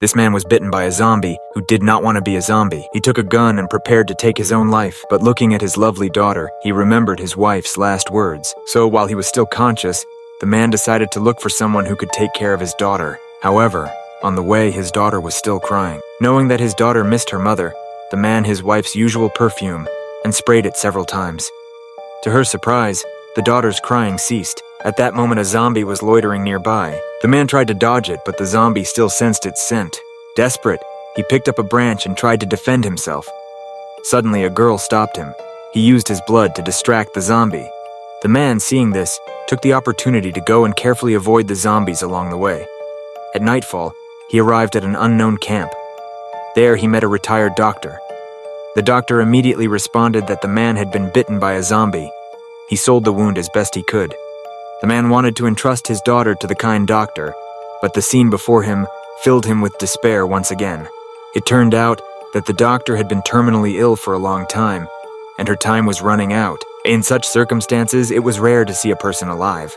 This man was bitten by a zombie who did not want to be a zombie. He took a gun and prepared to take his own life, but looking at his lovely daughter, he remembered his wife's last words. So while he was still conscious, the man decided to look for someone who could take care of his daughter. However, on the way, his daughter was still crying. Knowing that his daughter missed her mother, the man his wife's usual perfume and sprayed it several times. To her surprise, the daughter's crying ceased. At that moment, a zombie was loitering nearby. The man tried to dodge it, but the zombie still sensed its scent. Desperate, he picked up a branch and tried to defend himself. Suddenly, a girl stopped him. He used his blood to distract the zombie. The man, seeing this, took the opportunity to go and carefully avoid the zombies along the way. At nightfall, he arrived at an unknown camp. There, he met a retired doctor. The doctor immediately responded that the man had been bitten by a zombie. He sold the wound as best he could. The man wanted to entrust his daughter to the kind doctor, but the scene before him filled him with despair once again. It turned out that the doctor had been terminally ill for a long time, and her time was running out. In such circumstances, it was rare to see a person alive.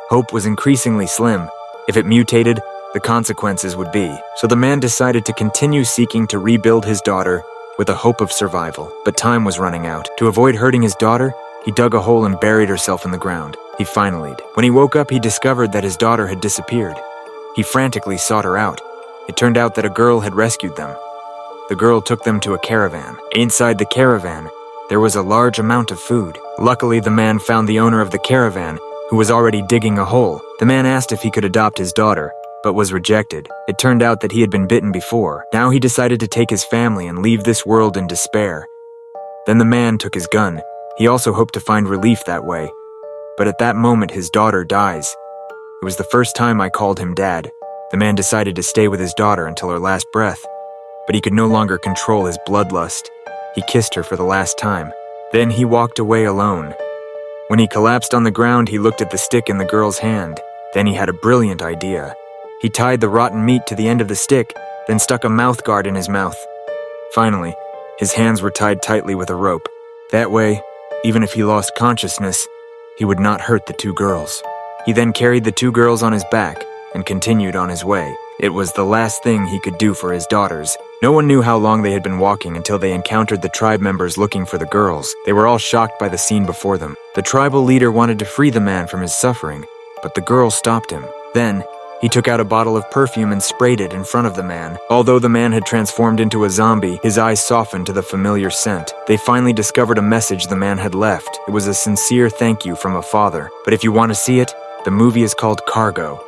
Hope was increasingly slim. If it mutated, the consequences would be. So the man decided to continue seeking to rebuild his daughter with a hope of survival. But time was running out. To avoid hurting his daughter, he dug a hole and buried herself in the ground. He finally. When he woke up, he discovered that his daughter had disappeared. He frantically sought her out. It turned out that a girl had rescued them. The girl took them to a caravan. Inside the caravan, there was a large amount of food. Luckily, the man found the owner of the caravan, who was already digging a hole. The man asked if he could adopt his daughter, but was rejected. It turned out that he had been bitten before. Now he decided to take his family and leave this world in despair. Then the man took his gun. He also hoped to find relief that way. But at that moment, his daughter dies. It was the first time I called him Dad. The man decided to stay with his daughter until her last breath, but he could no longer control his bloodlust. He kissed her for the last time. Then he walked away alone. When he collapsed on the ground, he looked at the stick in the girl's hand. Then he had a brilliant idea. He tied the rotten meat to the end of the stick, then stuck a mouth guard in his mouth. Finally, his hands were tied tightly with a rope. That way, even if he lost consciousness, he would not hurt the two girls. He then carried the two girls on his back and continued on his way. It was the last thing he could do for his daughters. No one knew how long they had been walking until they encountered the tribe members looking for the girls. They were all shocked by the scene before them. The tribal leader wanted to free the man from his suffering, but the girls stopped him. Then, he took out a bottle of perfume and sprayed it in front of the man. Although the man had transformed into a zombie, his eyes softened to the familiar scent. They finally discovered a message the man had left. It was a sincere thank you from a father. But if you want to see it, the movie is called Cargo.